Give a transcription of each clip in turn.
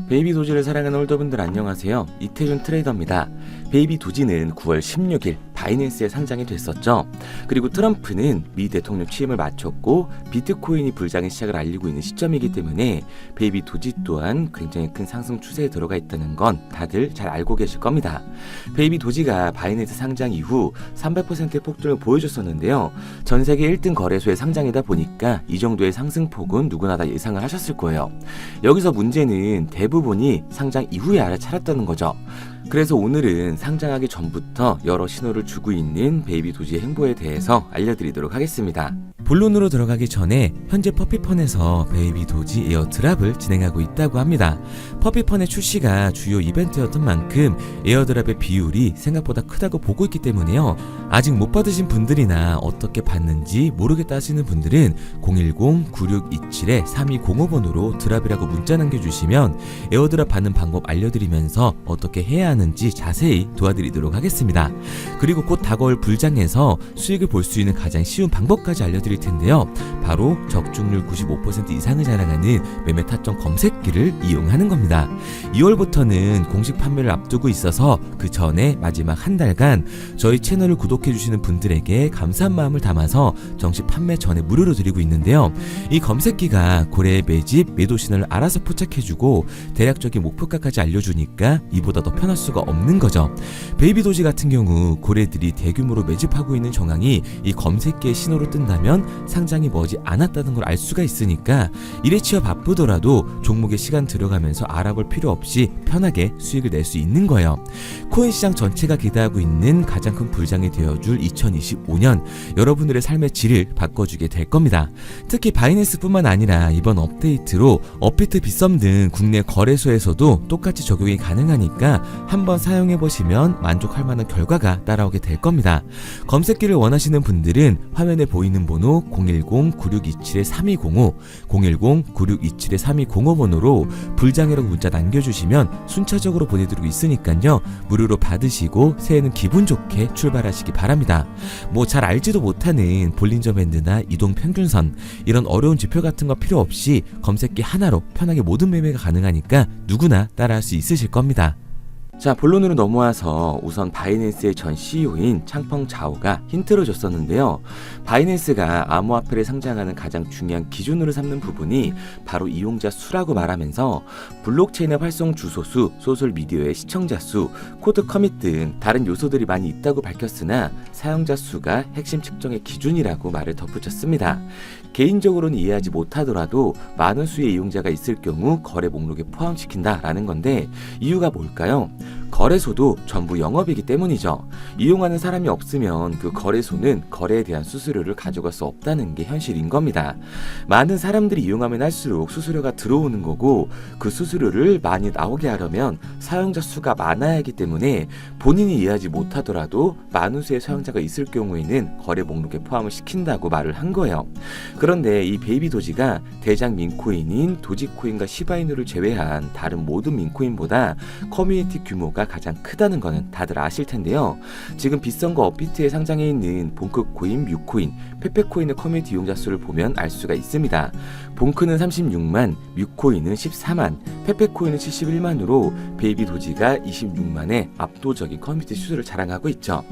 베이비 도지를 사랑하는 홀더분들 안녕하세요. 이태준 트레이더입니다. 베이비 도지는 9월 16일 바이낸스에 상장이 됐었죠. 그리고 트럼프는 미 대통령 취임을 마쳤고 비트코인이 불장의 시작을 알리고 있는 시점이기 때문에 베이비 도지 또한 굉장히 큰 상승 추세에 들어가 있다는 건 다들 잘 알고 계실 겁니다. 베이비 도지가 바이낸스 상장 이후 300%의 폭등을 보여줬었는데요. 전 세계 1등 거래소의 상장이다 보니까 이 정도의 상승폭은 누구나 다 예상을 하셨을 거예요. 여기서 문제는 대부분이 상장 이후에 알아차렸다는 거죠. 그래서 오늘은 상장하기 전부터 여러 신호를 주고 있는 베이비 도지의 행보에 대해서 알려드리도록 하겠습니다. 본론으로 들어가기 전에 현재 퍼피펀에서 베이비 도지 에어드랍을 진행하고 있다고 합니다. 퍼피펀의 출시가 주요 이벤트였던 만큼 에어드랍의 비율이 생각보다 크다고 보고 있기 때문에요. 아직 못 받으신 분들이나 어떻게 받는지 모르겠다 하시는 분들은 010-9627-3205번으로 드랍이라고 문자 남겨주시면 에어드랍 받는 방법 알려드리면서 어떻게 해야 하는지 자세히 도와드리도록 하겠습니다. 그리고 곧 다가올 불장에서 수익을 볼 수 있는 가장 쉬운 방법까지 알려드릴 텐데요. 바로 적중률 95% 이상을 자랑하는 매매 타점 검색기를 이용하는 겁니다. 2월부터는 공식 판매를 앞두고 있어서 그 전에 마지막 한 달간 저희 채널을 구독해주시는 분들에게 감사한 마음을 담아서 정식 판매 전에 무료로 드리고 있는데요. 이 검색기가 고래의 매집, 매도 신호를 알아서 포착해주고 대략적인 목표가까지 알려주니까 이보다 더 편할 수가 없는 거죠. 베이비 도지 같은 경우 고래들이 대규모로 매집하고 있는 정황이 이 검색기의 신호로 뜬다면 상장이 머지 않았다는 걸 알 수가 있으니까 일에 치여 바쁘더라도 종목에 시간 들여가면서 알아볼 필요 없이 편하게 수익을 낼 수 있는 거예요. 코인 시장 전체가 기대하고 있는 가장 큰 불장이 되어줄 2025년 여러분들의 삶의 질을 바꿔주게 될 겁니다. 특히 바이낸스뿐만 아니라 이번 업데이트로 업비트, 빗썸 등 국내 거래소에서도 똑같이 적용이 가능하니까 한번 사용해보시면 만족할 만한 결과가 따라오게 될 겁니다. 검색기를 원하시는 분들은 화면에 보이는 번호 010-9627-3205, 010-9627-3205번으로 불장이라고 문자 남겨주시면 순차적으로 보내드리고 있으니까요. 무료로 받으시고 새해는 기분 좋게 출발하시기 바랍니다. 뭐 잘 알지도 못하는 볼린저 밴드나 이동 평균선 이런 어려운 지표 같은 거 필요 없이 검색기 하나로 편하게 모든 매매가 가능하니까 누구나 따라할 수 있으실 겁니다. 자, 본론으로 넘어와서 우선 바이낸스의 전 CEO인 창펑 자오가 힌트를 줬었는데요. 바이낸스가 암호화폐를 상장하는 가장 중요한 기준으로 삼는 부분이 바로 이용자 수라고 말하면서 블록체인의 활성 주소수, 소셜미디어의 시청자 수, 코드 커밋 등 다른 요소들이 많이 있다고 밝혔으나 사용자 수가 핵심 측정의 기준이라고 말을 덧붙였습니다. 개인적으로는 이해하지 못하더라도 많은 수의 이용자가 있을 경우 거래 목록에 포함시킨다라는 건데 이유가 뭘까요? 거래소도 전부 영업이기 때문이죠. 이용하는 사람이 없으면 그 거래소는 거래에 대한 수수료를 가져갈 수 없다는 게 현실인 겁니다. 많은 사람들이 이용하면 할수록 수수료가 들어오는 거고 그 수수료를 많이 나오게 하려면 사용자 수가 많아야 하기 때문에 본인이 이해하지 못하더라도 많은 수의 사용자가 있을 경우에는 거래 목록에 포함을 시킨다고 말을 한 거예요. 그런데 이 베이비 도지가 대장 민코인인 도지코인과 시바이누를 제외한 다른 모든 민코인보다 커뮤니티 규모가 가장 크다는 거는 다들 아실 텐데요. 지금 빗썸과 업비트에 상장해 있는 봉크코인, 뮤코인, 페페코인의 커뮤니티 이용자 수를 보면 알 수가 있습니다. 봉크는 36만, 뮤코인은 14만, 페페코인은 71만으로 베이비 도지가 26만의 압도적인 커뮤니티 수를 자랑하고 있죠.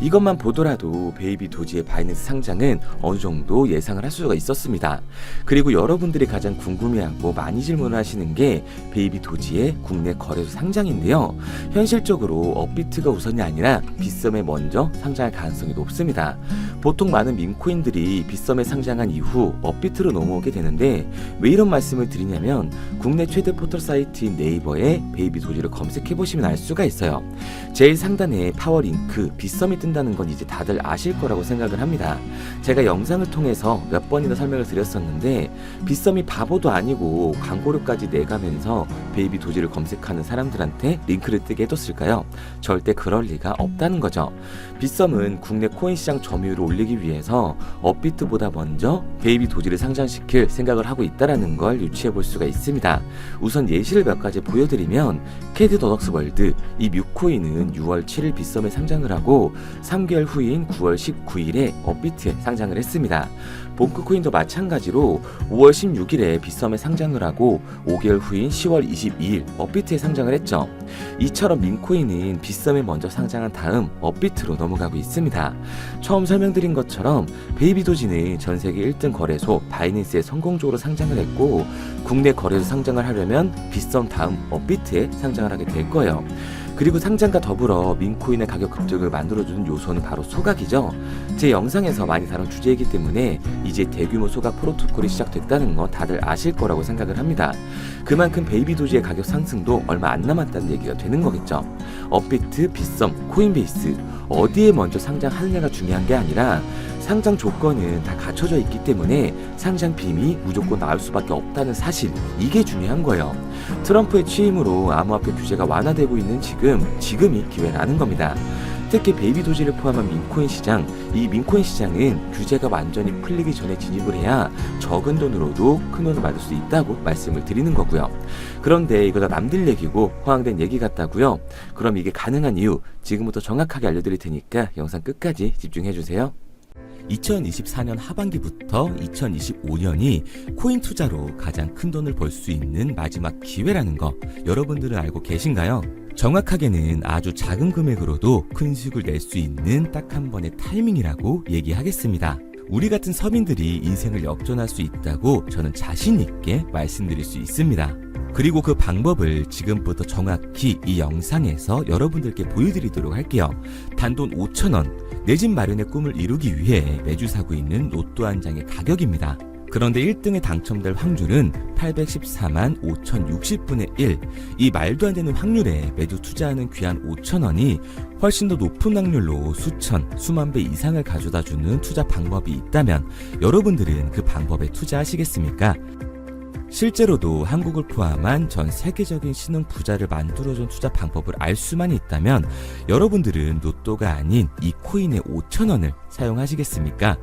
이것만 보더라도 베이비 도지의 바이낸스 상장은 어느 정도 예상을 할 수가 있었습니다. 그리고 여러분들이 가장 궁금해하고 많이 질문을 하시는 게 베이비 도지의 국내 거래소 상장인데요. 현실적으로 업비트가 우선이 아니라 빗썸에 먼저 상장할 가능성이 높습니다. 보통 많은 민코인들이 빗썸에 상장한 이후 업비트로 넘어오게 되는데 왜 이런 말씀을 드리냐면 국내 최대 포털 사이트인 네이버에 베이비 도지를 검색해보시면 알 수가 있어요. 제일 상단에 파워링크, 빗썸이 뜬다는 건 이제 다들 아실 거라고 생각을 합니다. 제가 영상을 통해서 몇 번이나 설명을 드렸었는데 빗썸이 바보도 아니고 광고료까지 내가면서 베이비 도지를 검색하는 사람들한테 링크를 뜨게 해뒀을까요? 절대 그럴 리가 없다는 거죠. 빗썸은 국내 코인 시장 점유율을 올리기 위해서 업비트보다 먼저 베이비 도지를 상장시킬 생각을 하고 있다는 걸 유추해 볼 수가 있습니다. 우선 예시를 몇 가지 보여드리면 캐드 더덕스 월드, 이 뮤코인은 6월 7일 빗썸에 상장을 하고 3개월 후인 9월 19일에 업비트에 상장을 했습니다. 봉크코인도 마찬가지로 5월 16일에 빗썸에 상장을 하고 5개월 후인 10월 22일 업비트에 상장을 했죠. 이처럼 민코인은 빗썸에 먼저 상장한 다음 업비트로 넘어가고 있습니다. 처음 설명드린 것처럼 베이비도지는 전 세계 1등 거래소 바이낸스에 성공적으로 상장을 했고 국내 거래소 상장을 하려면 빗썸 다음 업비트에 상장을 하게 될 거예요. 그리고 상장과 더불어 민코인의 가격 급등을 만들어주는 요소는 바로 소각이죠. 제 영상에서 많이 다룬 주제이기 때문에 이제 대규모 소각 프로토콜이 시작됐다는 거 다들 아실 거라고 생각을 합니다. 그만큼 베이비도지의 가격 상승도 얼마 안 남았다는 얘기가 되는 거겠죠. 업비트, 빗썸, 코인베이스 어디에 먼저 상장하느냐가 중요한 게 아니라 상장 조건은 다 갖춰져 있기 때문에 상장 빔이 무조건 나올 수밖에 없다는 사실, 이게 중요한 거예요. 트럼프의 취임으로 암호화폐 규제가 완화되고 있는 지금이 기회라는 겁니다. 특히 베이비도지를 포함한 민코인 시장, 이 민코인 시장은 규제가 완전히 풀리기 전에 진입을 해야 적은 돈으로도 큰 돈을 받을 수 있다고 말씀을 드리는 거고요. 그런데 이거 다 남들 얘기고 허황된 얘기 같다고요? 그럼 이게 가능한 이유 지금부터 정확하게 알려드릴 테니까 영상 끝까지 집중해주세요. 2024년 하반기부터 2025년이 코인 투자로 가장 큰 돈을 벌 수 있는 마지막 기회라는 거 여러분들은 알고 계신가요? 정확하게는 아주 작은 금액으로도 큰 수익을 낼 수 있는 딱 한 번의 타이밍이라고 얘기하겠습니다. 우리 같은 서민들이 인생을 역전할 수 있다고 저는 자신 있게 말씀드릴 수 있습니다. 그리고 그 방법을 지금부터 정확히 이 영상에서 여러분들께 보여드리도록 할게요. 단돈 5,000원, 내 집 마련의 꿈을 이루기 위해 매주 사고 있는 로또 한 장의 가격입니다. 그런데 1등에 당첨될 확률은 814만 5060분의 1. 이 말도 안 되는 확률에 매주 투자하는 귀한 5,000원이 훨씬 더 높은 확률로 수천, 수만 배 이상을 가져다주는 투자 방법이 있다면 여러분들은 그 방법에 투자하시겠습니까? 실제로도 한국을 포함한 전 세계적인 신흥 부자를 만들어준 투자 방법을 알 수만 있다면 여러분들은 로또가 아닌 이 코인의 5,000원을 사용하시겠습니까?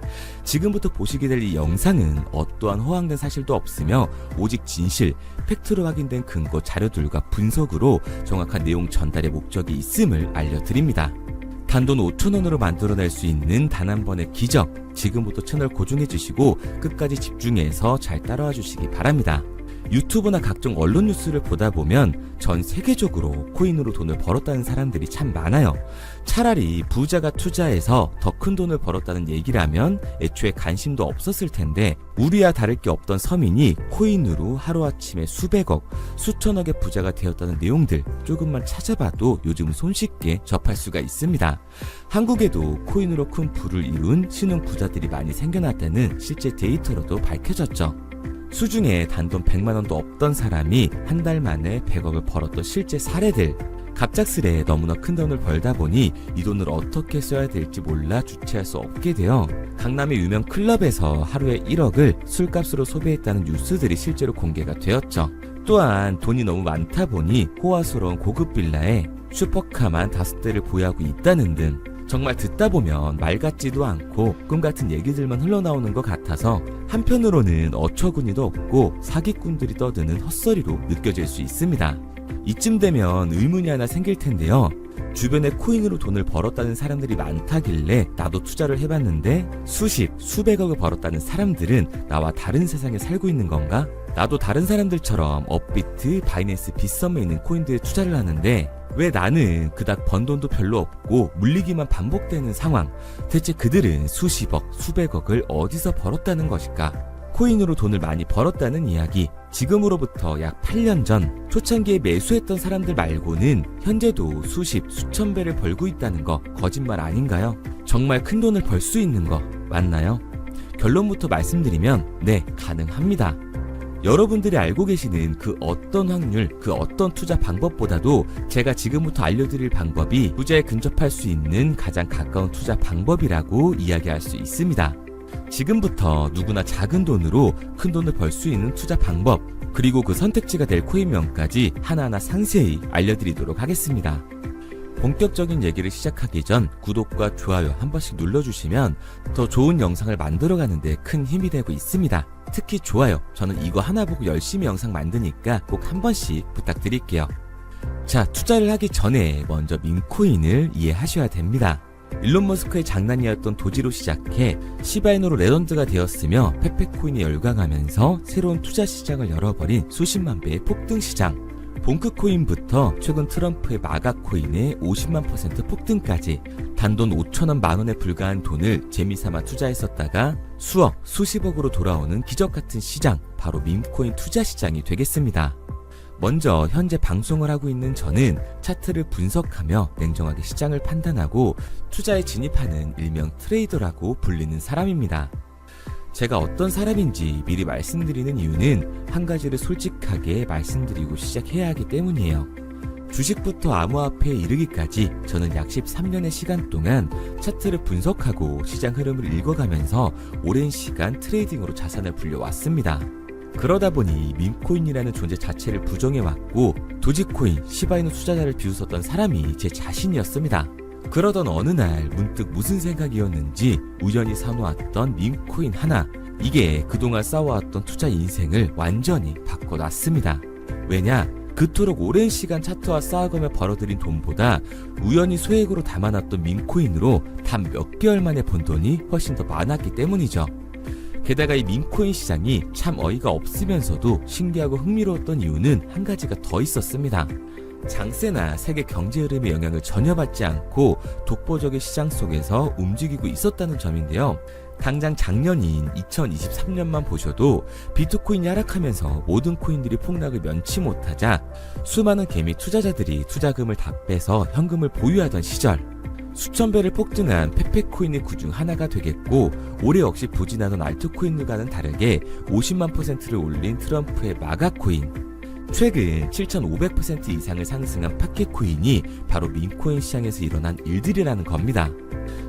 지금부터 보시게 될 이 영상은 어떠한 허황된 사실도 없으며 오직 진실, 팩트로 확인된 근거 자료들과 분석으로 정확한 내용 전달의 목적이 있음을 알려드립니다. 단돈 5,000원으로 만들어낼 수 있는 단 한 번의 기적, 지금부터 채널 고정해 주시고 끝까지 집중해서 잘 따라와 주시기 바랍니다. 유튜브나 각종 언론 뉴스를 보다 보면 전 세계적으로 코인으로 돈을 벌었다는 사람들이 참 많아요. 차라리 부자가 투자해서 더 큰 돈을 벌었다는 얘기라면 애초에 관심도 없었을 텐데 우리와 다를 게 없던 서민이 코인으로 하루아침에 수백억, 수천억의 부자가 되었다는 내용들 조금만 찾아봐도 요즘 손쉽게 접할 수가 있습니다. 한국에도 코인으로 큰 부를 이룬 신흥 부자들이 많이 생겨났다는 실제 데이터로도 밝혀졌죠. 수중에 단돈 100만원도 없던 사람이 한 달 만에 100억을 벌었던 실제 사례들. 갑작스레 너무나 큰 돈을 벌다 보니 이 돈을 어떻게 써야 될지 몰라 주체할 수 없게 되어 강남의 유명 클럽에서 하루에 1억을 술값으로 소비했다는 뉴스들이 실제로 공개가 되었죠. 또한 돈이 너무 많다 보니 호화스러운 고급 빌라에 슈퍼카만 5대를 보유하고 있다는 등 정말 듣다 보면 말 같지도 않고 꿈 같은 얘기들만 흘러나오는 것 같아서 한편으로는 어처구니도 없고 사기꾼들이 떠드는 헛소리로 느껴질 수 있습니다. 이쯤 되면 의문이 하나 생길 텐데요. 주변에 코인으로 돈을 벌었다는 사람들이 많다길래 나도 투자를 해봤는데 수십, 수백억을 벌었다는 사람들은 나와 다른 세상에 살고 있는 건가? 나도 다른 사람들처럼 업비트, 바이낸스, 빗썸에 있는 코인들에 투자를 하는데 왜 나는 그닥 번 돈도 별로 없고 물리기만 반복되는 상황? 대체 그들은 수십억, 수백억을 어디서 벌었다는 것일까? 코인으로 돈을 많이 벌었다는 이야기, 지금으로부터 약 8년 전 초창기에 매수했던 사람들 말고는 현재도 수십, 수천 배를 벌고 있다는 거 거짓말 아닌가요? 정말 큰 돈을 벌 수 있는 거 맞나요? 결론부터 말씀드리면 네, 가능합니다. 여러분들이 알고 계시는 그 어떤 확률, 그 어떤 투자 방법보다도 제가 지금부터 알려드릴 방법이 부자에 근접할 수 있는 가장 가까운 투자 방법이라고 이야기할 수 있습니다. 지금부터 누구나 작은 돈으로 큰 돈을 벌 수 있는 투자 방법, 그리고 그 선택지가 될 코인명까지 하나하나 상세히 알려드리도록 하겠습니다. 본격적인 얘기를 시작하기 전 구독과 좋아요 한 번씩 눌러주시면 더 좋은 영상을 만들어가는데 큰 힘이 되고 있습니다. 특히 좋아요, 저는 이거 하나 보고 열심히 영상 만드니까 꼭 한 번씩 부탁드릴게요. 자, 투자를 하기 전에 먼저 민코인을 이해하셔야 됩니다. 일론 머스크의 장난이었던 도지로 시작해 시바이누로 레전드가 되었으며 페페코인이 열광하면서 새로운 투자 시장을 열어버린 수십만 배의 폭등 시장. 봉크코인부터 최근 트럼프의 마가코인의 50만% 폭등까지 단돈 5천원 만원에 불과한 돈을 재미삼아 투자했었다가 수억, 수십억으로 돌아오는 기적같은 시장, 바로 밈코인 투자 시장이 되겠습니다. 먼저 현재 방송을 하고 있는 저는 차트를 분석하며 냉정하게 시장을 판단하고 투자에 진입하는 일명 트레이더라고 불리는 사람입니다. 제가 어떤 사람인지 미리 말씀드리는 이유는 한 가지를 솔직하게 말씀드리고 시작해야 하기 때문이에요. 주식부터 암호화폐에 이르기까지 저는 약 13년의 시간 동안 차트를 분석하고 시장 흐름을 읽어가면서 오랜 시간 트레이딩으로 자산을 불려왔습니다. 그러다 보니 밈코인이라는 존재 자체를 부정해왔고 도지코인, 시바이누 투자자를 비웃었던 사람이 제 자신이었습니다. 그러던 어느 날 문득 무슨 생각이었는지 우연히 사놓았던 밈코인 하나, 이게 그동안 쌓아왔던 투자 인생을 완전히 바꿔놨습니다. 왜냐? 그토록 오랜 시간 차트와 쌓아가며 벌어들인 돈보다 우연히 소액으로 담아놨던 밈코인으로 단 몇 개월 만에 번 돈이 훨씬 더 많았기 때문이죠. 게다가 이 밈코인 시장이 참 어이가 없으면서도 신기하고 흥미로웠던 이유는 한 가지가 더 있었습니다. 장세나 세계 경제 흐름의 영향을 전혀 받지 않고 독보적인 시장 속에서 움직이고 있었다는 점인데요. 당장 작년인 2023년만 보셔도 비트코인이 하락하면서 모든 코인들이 폭락을 면치 못하자 수많은 개미 투자자들이 투자금을 다 빼서 현금을 보유하던 시절, 수천 배를 폭등한 페페코인이 그중 하나가 되겠고, 올해 역시 부진하던 알트코인들과는 다르게 50만%를 올린 트럼프의 마가코인, 최근 7,500% 이상을 상승한 파켓코인이 바로 밈코인 시장에서 일어난 일들이라는 겁니다.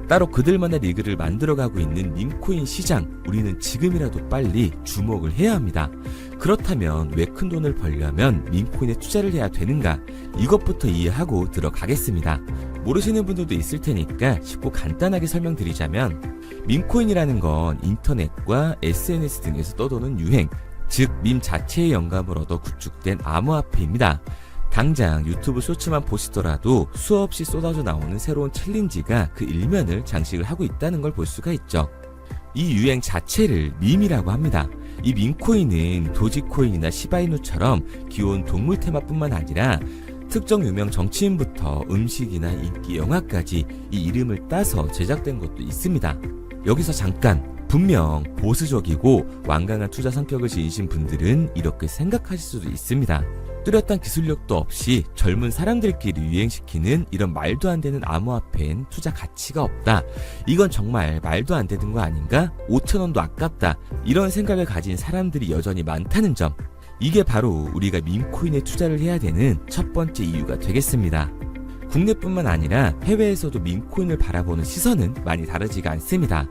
따로 그들만의 리그를 만들어가고 있는 밈코인 시장, 우리는 지금이라도 빨리 주목을 해야 합니다. 그렇다면 왜 큰 돈을 벌려면 밈코인에 투자를 해야 되는가? 이것부터 이해하고 들어가겠습니다. 모르시는 분들도 있을 테니까 쉽고 간단하게 설명드리자면, 밈코인이라는 건 인터넷과 SNS 등에서 떠도는 유행, 즉 밈 자체의 영감을 얻어 구축된 암호화폐입니다. 당장 유튜브 쇼츠만 보시더라도 수없이 쏟아져 나오는 새로운 챌린지가 그 일면을 장식을 하고 있다는 걸 볼 수가 있죠. 이 유행 자체를 밈이라고 합니다. 이 밈코인은 도지코인이나 시바이누처럼 귀여운 동물 테마뿐만 아니라 특정 유명 정치인부터 음식이나 인기 영화까지 이 이름을 따서 제작된 것도 있습니다. 여기서 잠깐, 분명 보수적이고 완강한 투자 성격을 지니신 분들은 이렇게 생각하실 수도 있습니다. 뚜렷한 기술력도 없이 젊은 사람들끼리 유행시키는 이런 말도 안 되는 암호화폐엔 투자 가치가 없다. 이건 정말 말도 안 되는 거 아닌가? 5,000원도 아깝다. 이런 생각을 가진 사람들이 여전히 많다는 점. 이게 바로 우리가 밈코인에 투자를 해야 되는 첫 번째 이유가 되겠습니다. 국내뿐만 아니라 해외에서도 밈코인을 바라보는 시선은 많이 다르지가 않습니다.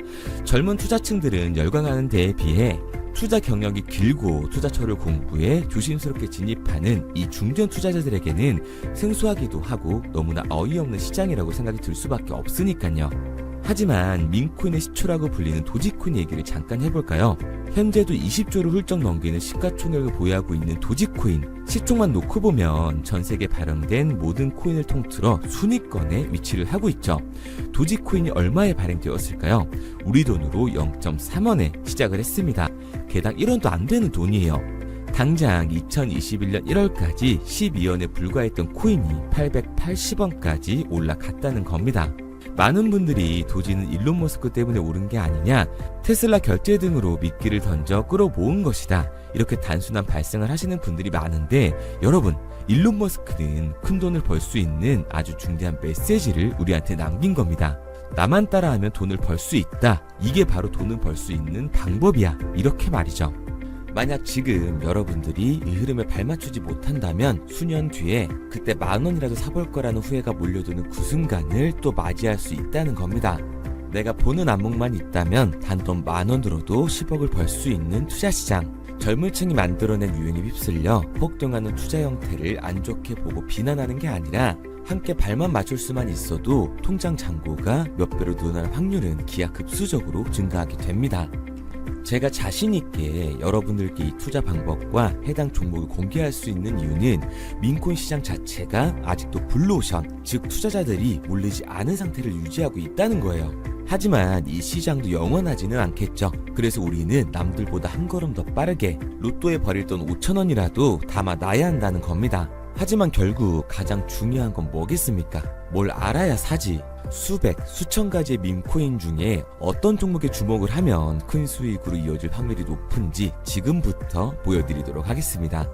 젊은 투자층들은 열광하는 데에 비해 투자 경력이 길고 투자처를 공부해 조심스럽게 진입하는 이 중견 투자자들에게는 생소하기도 하고 너무나 어이없는 시장이라고 생각이 들 수밖에 없으니까요. 하지만 밈코인의 시초라고 불리는 도지코인 얘기를 잠깐 해볼까요? 현재도 20조를 훌쩍 넘기는 시가총액을 보유하고 있는 도지코인, 시총만 놓고 보면 전 세계에 발행된 모든 코인을 통틀어 순위권에 위치를 하고 있죠. 도지코인이 얼마에 발행되었을까요? 우리 돈으로 0.3원에 시작을 했습니다. 개당 1원도 안 되는 돈이에요. 당장 2021년 1월까지 12원에 불과했던 코인이 880원까지 올라갔다는 겁니다. 많은 분들이 도지는 일론 머스크 때문에 오른 게 아니냐, 테슬라 결제 등으로 미끼를 던져 끌어모은 것이다, 이렇게 단순한 발생을 하시는 분들이 많은데, 여러분, 일론 머스크는 큰 돈을 벌 수 있는 아주 중대한 메시지를 우리한테 남긴 겁니다. 나만 따라하면 돈을 벌 수 있다, 이게 바로 돈을 벌 수 있는 방법이야, 이렇게 말이죠. 만약 지금 여러분들이 이 흐름에 발맞추지 못한다면 수년 뒤에 그때 10,000원이라도 사볼 거라는 후회가 몰려드는 그 순간을 또 맞이할 수 있다는 겁니다. 내가 보는 안목만 있다면 단돈 10,000원 들어도 10억을 벌 수 있는 투자시장, 젊은 층이 만들어낸 유행에 휩쓸려 폭등하는 투자 형태를 안 좋게 보고 비난하는 게 아니라 함께 발만 맞출 수만 있어도 통장 잔고가 몇 배로 늘어날 확률은 기하급수적으로 증가하게 됩니다. 제가 자신있게 여러분들께 이 투자 방법과 해당 종목을 공개할 수 있는 이유는 민코인 시장 자체가 아직도 블루오션, 즉 투자자들이 몰리지 않은 상태를 유지하고 있다는 거예요. 하지만 이 시장도 영원하지는 않겠죠. 그래서 우리는 남들보다 한 걸음 더 빠르게 로또에 버릴 돈 5,000원이라도 담아놔야 한다는 겁니다. 하지만 결국 가장 중요한 건 뭐겠습니까? 뭘 알아야 사지. 수백, 수천 가지의 밈코인 중에 어떤 종목에 주목을 하면 큰 수익으로 이어질 확률이 높은지 지금부터 보여드리도록 하겠습니다.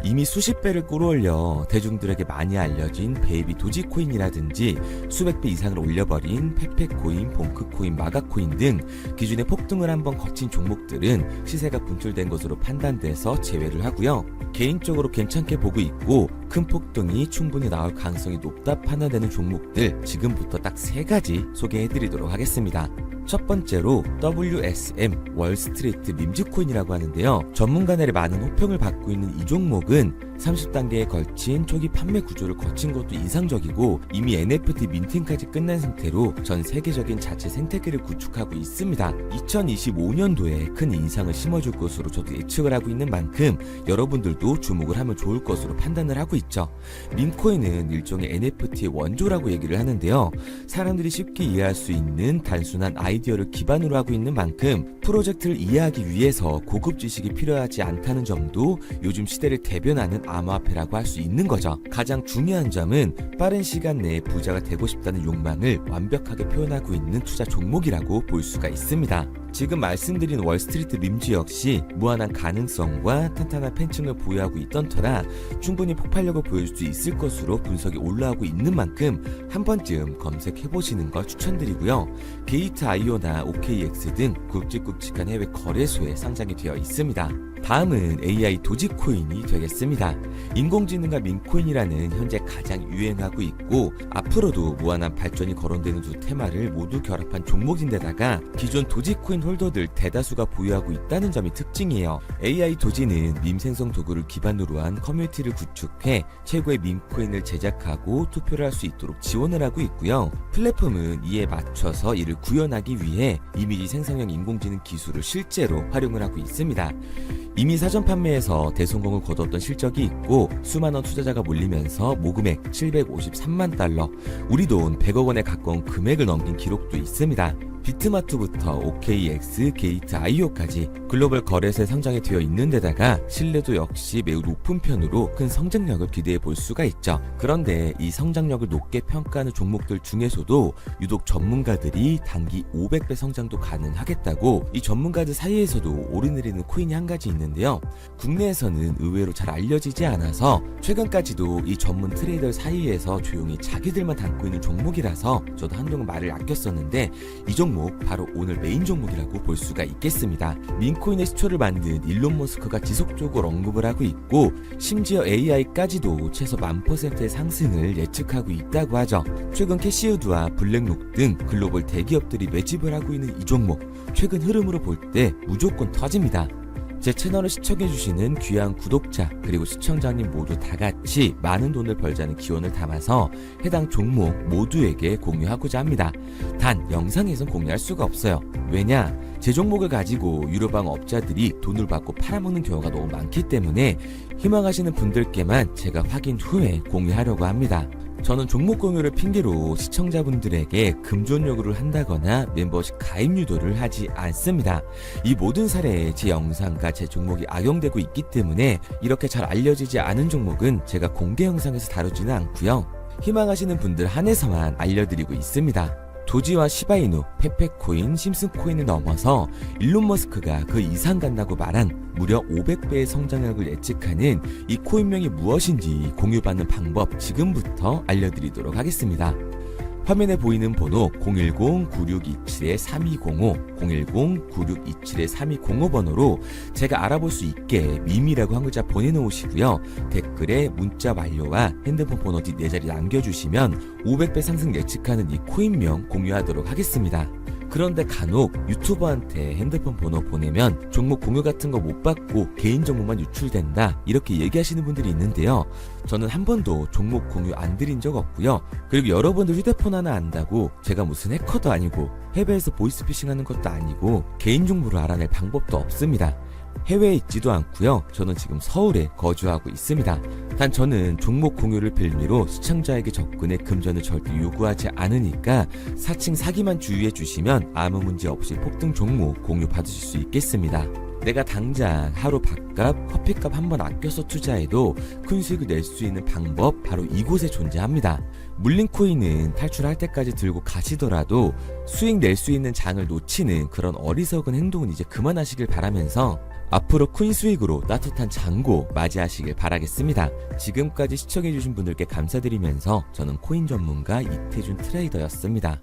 이미 수십 배를 끌어올려 대중들에게 많이 알려진 베이비 도지코인이라든지 수백 배 이상을 올려버린 페페코인, 봉크코인, 마가코인 등 기존의 폭등을 한번 거친 종목들은 시세가 분출된 것으로 판단돼서 제외를 하고요. 개인적으로 괜찮게 보고 있고 큰 폭등이 충분히 나올 가능성이 높다 판단되는 종목들 지금부터 딱 3가지 소개해드리도록 하겠습니다. 첫 번째로 WSM 월스트리트 밈즈코인이라고 하는데요. 전문가들의 많은 호평을 받고 있는 이 종목은 30단계에 걸친 초기 판매 구조를 거친 것도 인상적이고 이미 NFT 민팅까지 끝난 상태로 전 세계적인 자체 생태계를 구축하고 있습니다. 2025년도에 큰 인상을 심어줄 것으로 저도 예측을 하고 있는 만큼 여러분들도 주목을 하면 좋을 것으로 판단을 하고 있죠. 밈코인은 일종의 NFT의 원조라고 얘기를 하는데요. 사람들이 쉽게 이해할 수 있는 단순한 아이디어를 기반으로 하고 있는 만큼 프로젝트를 이해하기 위해서 고급 지식이 필요하지 않다는 점도 요즘 시대를 대변하는 암호화폐라고 할 수 있는 거죠. 가장 중요한 점은 빠른 시간 내에 부자가 되고 싶다는 욕망을 완벽하게 표현하고 있는 투자 종목이라고 볼 수가 있습니다. 지금 말씀드린 월스트리트 밈즈 역시 무한한 가능성과 탄탄한 팬층을 보유하고 있던 터라 충분히 폭발력을 보여줄 수 있을 것으로 분석이 올라오고 있는 만큼 한 번쯤 검색해보시는 걸 추천드리고요. 게이트.io나 OKX 등 굵직굵직한 해외 거래소에 상장이 되어 있습니다. 다음은 AI 도지코인이 되겠습니다. 인공지능과 민코인이라는 현재 가장 유행하고 있고 앞으로도 무한한 발전이 거론되는 두 테마를 모두 결합한 종목인데다가 기존 도지코인 홀더들 대다수가 보유하고 있다는 점이 특징이에요. AI 도지는 밈 생성 도구를 기반으로 한 커뮤니티를 구축해 최고의 밈코인을 제작하고 투표를 할 수 있도록 지원을 하고 있고요. 플랫폼은 이에 맞춰서 이를 구현하기 위해 이미지 생성형 인공지능 기술을 실제로 활용을 하고 있습니다. 이미 사전 판매에서 대성공을 거뒀던 실적이 있고 수만원 투자자가 몰리면서 모금액 753만 달러, 우리 돈 100억 원에 가까운 금액을 넘긴 기록도 있습니다. 비트마트부터 OKX, 게이트.io까지 글로벌 거래소에 상장이 되어 있는 데다가 신뢰도 역시 매우 높은 편으로 큰 성장력을 기대해 볼 수가 있죠. 그런데 이 성장력을 높게 평가하는 종목들 중에서도 유독 전문가들이 단기 500배 성장도 가능하겠다고 이 전문가들 사이에서도 오르내리는 코인이 한 가지 있는데요. 국내에서는 의외로 잘 알려지지 않아서 최근까지도 이 전문 트레이더 사이에서 조용히 자기들만 담고 있는 종목이라서 저도 한동안 말을 아꼈었는데 이 종목 바로 오늘 메인 종목이라고 볼 수가 있겠습니다. 민코인의 시초를 만든 일론 머스크가 지속적으로 언급을 하고 있고 심지어 AI까지도 최소 10,000%의 상승을 예측하고 있다고 하죠. 최근 캐시우드와 블랙록 등 글로벌 대기업들이 매집을 하고 있는 이 종목 최근 흐름으로 볼 때 무조건 터집니다. 제 채널을 시청해주시는 귀한 구독자 그리고 시청자님 모두 다같이 많은 돈을 벌자는 기원을 담아서 해당 종목 모두에게 공유하고자 합니다. 단 영상에선 공유할 수가 없어요. 왜냐? 제 종목을 가지고 유료방 업자들이 돈을 받고 팔아먹는 경우가 너무 많기 때문에 희망하시는 분들께만 제가 확인 후에 공유하려고 합니다. 저는 종목 공유를 핑계로 시청자분들에게 금전 요구를 한다거나 멤버십 가입 유도를 하지 않습니다. 이 모든 사례에 제 영상과 제 종목이 악용되고 있기 때문에 이렇게 잘 알려지지 않은 종목은 제가 공개 영상에서 다루지는 않고요. 희망하시는 분들 한해서만 알려드리고 있습니다. 도지와 시바이누, 페페코인, 심슨코인을 넘어서 일론 머스크가 그 이상 간다고 말한 무려 500배의 성장력을 예측하는 이 코인명이 무엇인지 공유받는 방법 지금부터 알려드리도록 하겠습니다. 화면에 보이는 번호 010-9627-3205, 010-9627-3205 번호로 제가 알아볼 수 있게 밈이라고 한 글자 보내놓으시고요. 댓글에 문자 완료와 핸드폰 번호 뒷 4자리 남겨주시면 500배 상승 예측하는 이 코인명 공유하도록 하겠습니다. 그런데 간혹 유튜버한테 핸드폰 번호 보내면 종목 공유 같은 거 못 받고 개인정보만 유출된다 이렇게 얘기하시는 분들이 있는데요. 저는 한 번도 종목 공유 안 드린 적 없고요. 그리고 여러분들 휴대폰 하나 안다고 제가 무슨 해커도 아니고 해외에서 보이스피싱 하는 것도 아니고 개인정보를 알아낼 방법도 없습니다. 해외에 있지도 않고요. 저는 지금 서울에 거주하고 있습니다. 단 저는 종목 공유를 빌미로 시청자에게 접근의 금전을 절대 요구하지 않으니까 사칭 사기만 주의해 주시면 아무 문제 없이 폭등 종목 공유 받으실 수 있겠습니다. 내가 당장 하루 밥값, 커피값 한번 아껴서 투자해도 큰 수익을 낼 수 있는 방법 바로 이곳에 존재합니다. 물린 코인은 탈출할 때까지 들고 가시더라도 수익 낼 수 있는 장을 놓치는 그런 어리석은 행동은 이제 그만하시길 바라면서 앞으로 큰 수익으로 따뜻한 장고 맞이하시길 바라겠습니다. 지금까지 시청해주신 분들께 감사드리면서 저는 코인 전문가 이태준 트레이더였습니다.